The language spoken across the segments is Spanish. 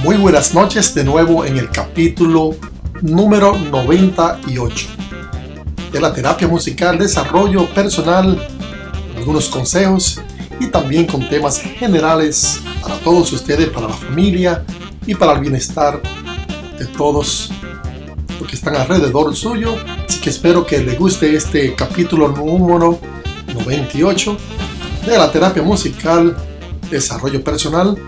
Muy buenas noches de nuevo en el capítulo número 98 de la terapia musical, desarrollo personal, algunos consejos y también con temas generales para todos ustedes, para la familia y para el bienestar de todos los que están alrededor suyo. Así que espero que les guste este capítulo número 98 de la terapia musical, desarrollo personal,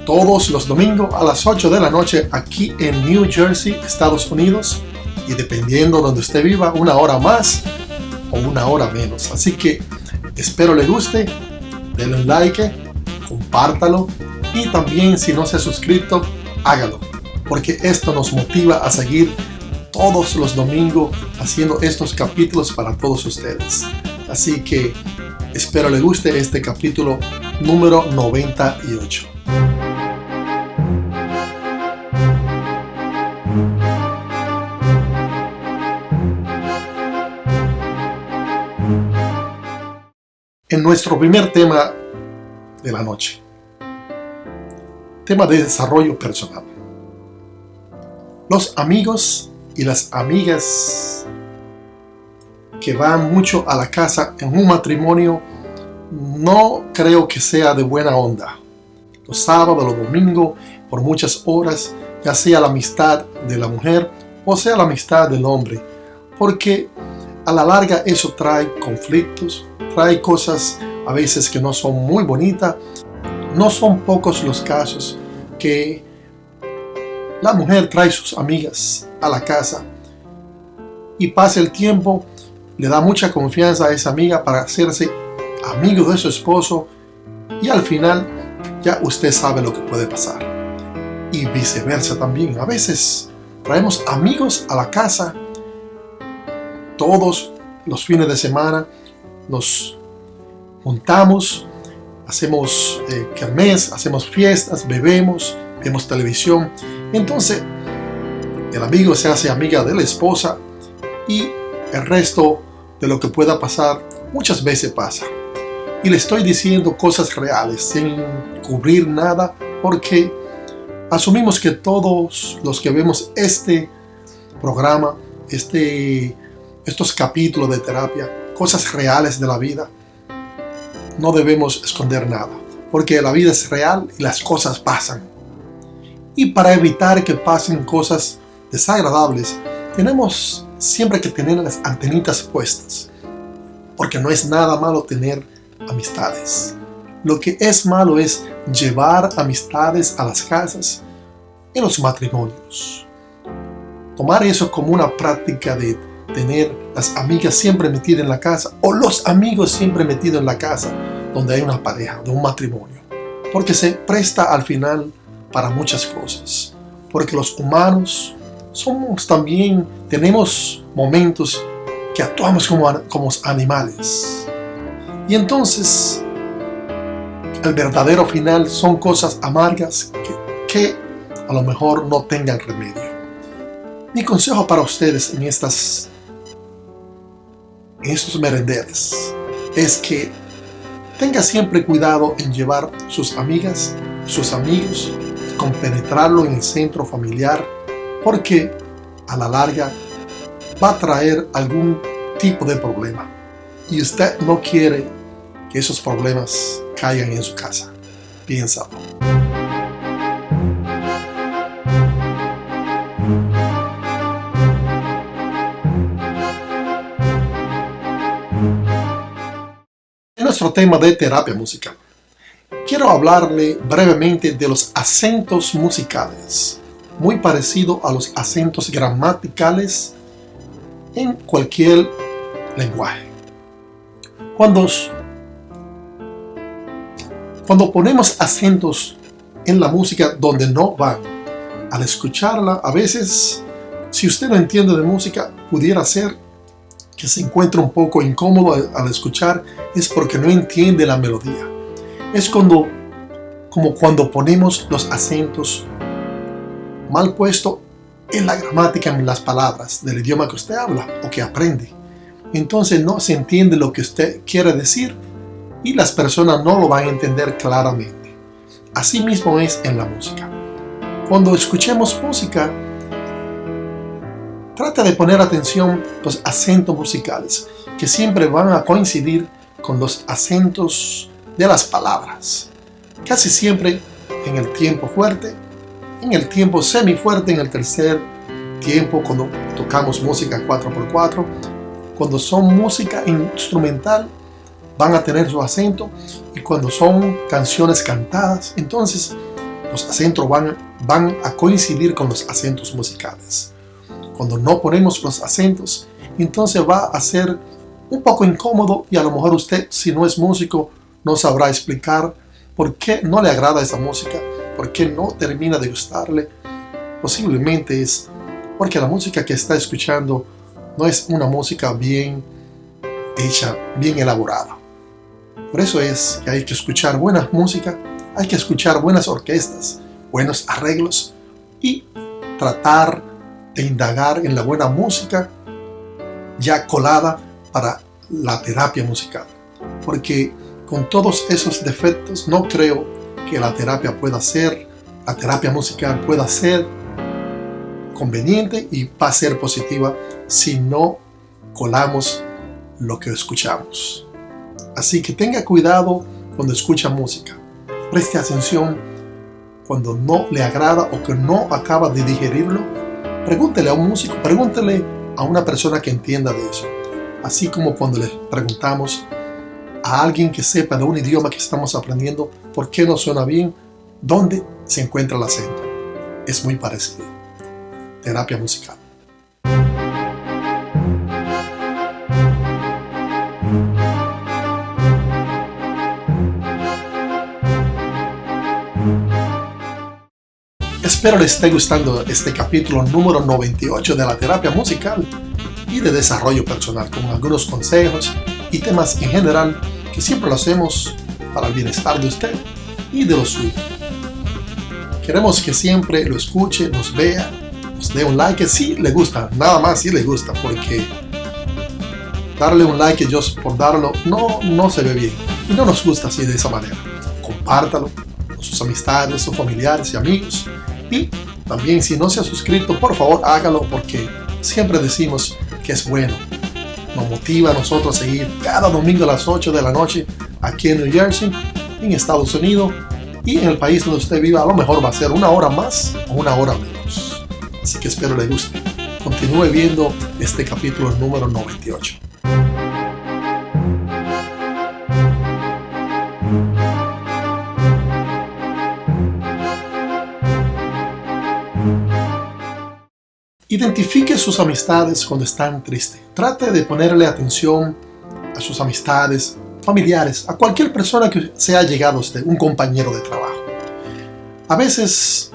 todos los domingos a las 8 de la noche aquí en New Jersey, Estados Unidos, y dependiendo donde usted viva, una hora más o una hora menos. Así que espero le guste, denle un like, compártalo y también si no se ha suscrito, hágalo, porque esto nos motiva a seguir todos los domingos haciendo estos capítulos para todos ustedes. Así que espero le guste este capítulo número 98. En nuestro primer tema de la noche, tema de desarrollo personal. Los amigos y las amigas que van mucho a la casa en un matrimonio no creo que sea de buena onda. Los sábados, los domingos, por muchas horas, ya sea la amistad de la mujer o sea la amistad del hombre, porque a la larga eso trae conflictos, trae cosas a veces que no son muy bonitas. No son pocos los casos que la mujer trae sus amigas a la casa y pasa el tiempo, le da mucha confianza a esa amiga para hacerse amigo de su esposo y al final ya usted sabe lo que puede pasar. Y viceversa también. A veces traemos amigos a la casa todos los fines de semana, nos juntamos, hacemos kermés, hacemos fiestas, bebemos, vemos televisión. Entonces el amigo se hace amiga de la esposa y el resto de lo que pueda pasar muchas veces pasa. Y le estoy diciendo cosas reales sin cubrir nada, porque asumimos que todos los que vemos este programa, estos capítulos de terapia, cosas reales de la vida, no debemos esconder nada, porque la vida es real y las cosas pasan. Y para evitar que pasen cosas desagradables, tenemos siempre que tener las antenitas puestas, porque no es nada malo tener amistades. Lo que es malo es llevar amistades a las casas en los matrimonios. Tomar eso como una práctica de tener las amigas siempre metidas en la casa o los amigos siempre metidos en la casa donde hay una pareja, de un matrimonio, porque se presta al final para muchas cosas, porque los humanos somos también, tenemos momentos que actuamos como animales, y entonces el verdadero final son cosas amargas que a lo mejor no tengan remedio. Mi consejo para ustedes en estos merenderes es que tenga siempre cuidado en llevar sus amigas, sus amigos, compenetrarlo en el centro familiar, porque a la larga va a traer algún tipo de problema y usted no quiere que esos problemas caigan en su casa. Piénsalo. En nuestro tema de terapia musical, quiero hablarle brevemente de los acentos musicales, muy parecido a los acentos gramaticales en cualquier lenguaje. Cuando ponemos acentos en la música donde no van, al escucharla, a veces, si usted no entiende de música, pudiera ser que se encuentre un poco incómodo al escuchar, es porque no entiende la melodía. Es como cuando ponemos los acentos mal puestos en la gramática, en las palabras del idioma que usted habla o que aprende. Entonces no se entiende lo que usted quiere decir y las personas no lo van a entender claramente. Así mismo es en la música. Cuando escuchemos música, trata de poner atención a los acentos musicales, que siempre van a coincidir con los acentos de las palabras. Casi siempre en el tiempo fuerte, en el tiempo semifuerte, en el tercer tiempo, cuando tocamos música 4x4, cuando son música instrumental, van a tener su acento, y cuando son canciones cantadas, entonces los acentos van a coincidir con los acentos musicales. Cuando no ponemos los acentos, entonces va a ser un poco incómodo, y a lo mejor usted, si no es músico, no sabrá explicar por qué no le agrada esa música, por qué no termina de gustarle. Posiblemente es porque la música que está escuchando no es una música bien hecha, bien elaborada. Por eso es que hay que escuchar buena música, hay que escuchar buenas orquestas, buenos arreglos, y tratar de indagar en la buena música ya colada para la terapia musical. Porque con todos esos defectos, no creo que la terapia musical pueda ser conveniente y va a ser positiva si no colamos lo que escuchamos. Así que tenga cuidado cuando escucha música. Preste atención cuando no le agrada o que no acaba de digerirlo. Pregúntele a un músico, pregúntele a una persona que entienda de eso. Así como cuando le preguntamos a alguien que sepa de un idioma que estamos aprendiendo por qué no suena bien, ¿dónde se encuentra el acento? Es muy parecido. Terapia musical. Espero les esté gustando este capítulo número 98 de la terapia musical y de desarrollo personal, con algunos consejos y temas en general que siempre lo hacemos para el bienestar de usted y de los suyos. Queremos que siempre lo escuche, nos vea, nos dé un like si le gusta, nada más si le gusta, porque darle un like just por darlo no se ve bien y no nos gusta así de esa manera. Compártalo con sus amistades, sus familiares y amigos, y también si no se ha suscrito, por favor hágalo, porque siempre decimos que es bueno. Nos motiva a nosotros a seguir cada domingo a las 8 de la noche aquí en New Jersey, en Estados Unidos, y en el país donde usted viva a lo mejor va a ser una hora más o una hora menos. Así que espero le guste. Continúe viendo este capítulo número 98. Identifique sus amistades cuando están tristes. Trate de ponerle atención a sus amistades, familiares, a cualquier persona que sea llegado a usted, un compañero de trabajo. A veces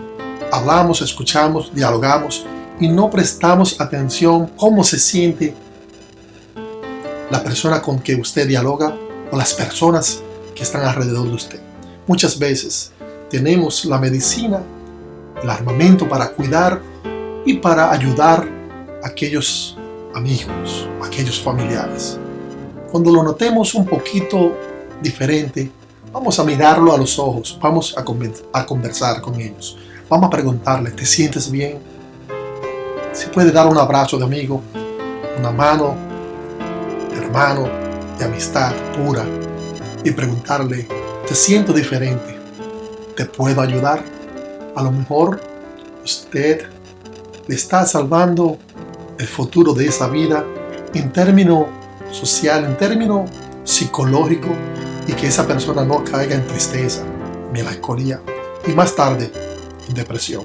hablamos, escuchamos, dialogamos y no prestamos atención cómo se siente la persona con que usted dialoga o las personas que están alrededor de usted. Muchas veces tenemos la medicina, el armamento para cuidar y para ayudar a aquellos amigos, a aquellos familiares. Cuando lo notemos un poquito diferente, vamos a mirarlo a los ojos, vamos a conversar con ellos. Vamos a preguntarle, ¿te sientes bien? Si puede dar un abrazo de amigo, una mano de hermano, de amistad pura, y preguntarle, ¿te siento diferente? ¿Te puedo ayudar? A lo mejor usted le está salvando el futuro de esa vida en término social, en término psicológico, y que esa persona no caiga en tristeza, melancolía y más tarde en depresión.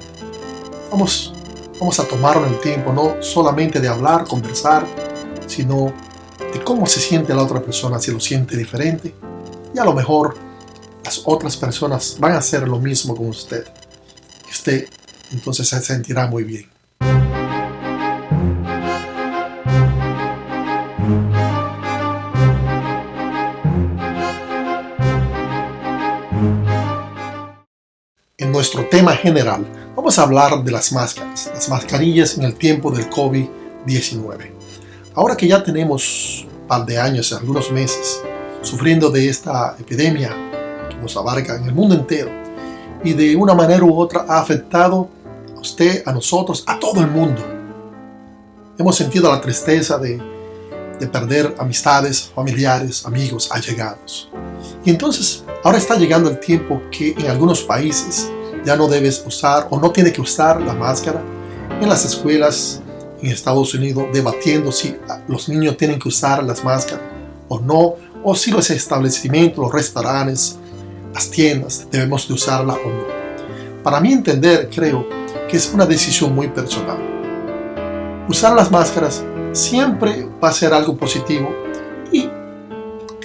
Vamos a tomarnos el tiempo, no solamente de hablar, conversar, sino de cómo se siente la otra persona, si lo siente diferente, y a lo mejor las otras personas van a hacer lo mismo con usted. Y usted entonces se sentirá muy bien. En nuestro tema general, vamos a hablar de las máscaras, las mascarillas en el tiempo del COVID-19. Ahora que ya tenemos un par de años, algunos meses, sufriendo de esta epidemia que nos abarca en el mundo entero y de una manera u otra ha afectado a usted, a nosotros, a todo el mundo. Hemos sentido la tristeza de perder amistades, familiares, amigos, allegados. Y entonces, ahora está llegando el tiempo que en algunos países ya no debes usar o no tiene que usar la máscara. En las escuelas en Estados Unidos debatiendo si los niños tienen que usar las máscaras o no, o si los establecimientos, los restaurantes, las tiendas debemos de usarla o no. Para mí entender, creo que es una decisión muy personal. Usar las máscaras siempre va a ser algo positivo, y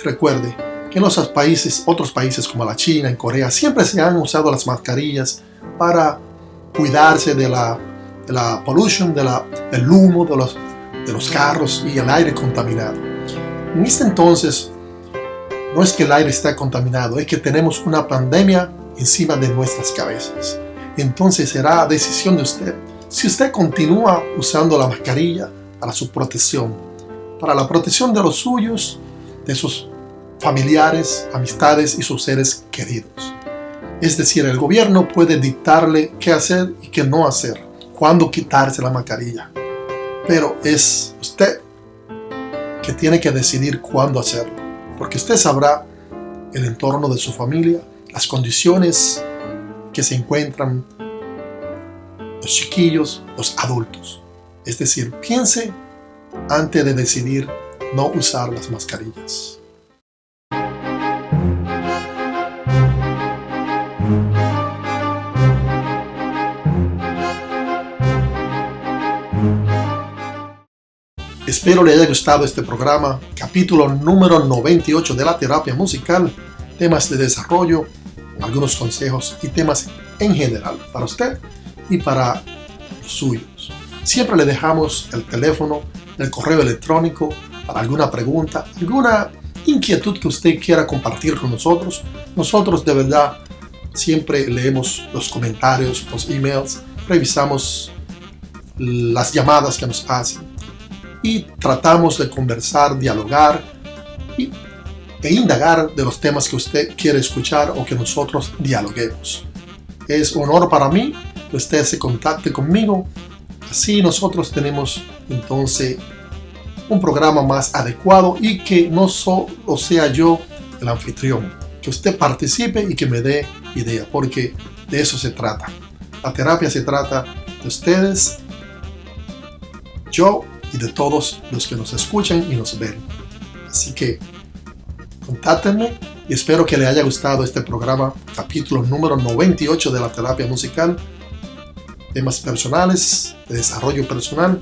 recuerde que en otros países como la China, en Corea, siempre se han usado las mascarillas para cuidarse de la pollution, del humo de los carros y el aire contaminado. En este entonces, no es que el aire está contaminado, es que tenemos una pandemia encima de nuestras cabezas. Entonces será decisión de usted. Si usted continúa usando la mascarilla para su protección, para la protección de los suyos, de sus familiares, amistades y sus seres queridos. Es decir, el gobierno puede dictarle qué hacer y qué no hacer, cuándo quitarse la mascarilla. Pero es usted que tiene que decidir cuándo hacerlo, porque usted sabrá el entorno de su familia, las condiciones que se encuentran los chiquillos, los adultos. Es decir, piense antes de decidir no usar las mascarillas. Espero le haya gustado este programa, capítulo número 98 de la terapia musical, temas de desarrollo, algunos consejos y temas en general para usted y para los suyos. Siempre le dejamos el teléfono, el correo electrónico para alguna pregunta, alguna inquietud que usted quiera compartir con nosotros. Nosotros de verdad siempre leemos los comentarios, los emails, revisamos las llamadas que nos hacen y tratamos de conversar, dialogar e indagar de los temas que usted quiere escuchar o que nosotros dialoguemos. Es un honor para mí que usted se contacte conmigo. Así nosotros tenemos entonces un programa más adecuado y que no solo sea yo el anfitrión, que usted participe y que me dé idea, porque de eso se trata. La terapia se trata de ustedes, yo y de todos los que nos escuchan y nos ven. Así que contáctenme y espero que le haya gustado este programa, capítulo número 98 de la terapia musical. Temas personales, de desarrollo personal,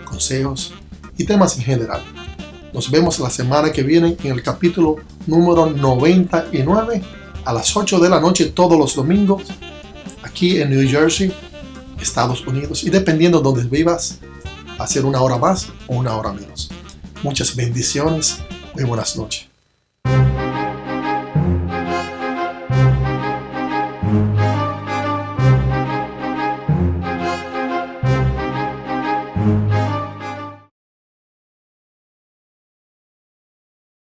consejos y temas en general. Nos vemos la semana que viene en el capítulo número 99 a las 8 de la noche todos los domingos aquí en New Jersey, Estados Unidos, y dependiendo de donde vivas, va a ser una hora más o una hora menos. Muchas bendiciones, muy buenas noches.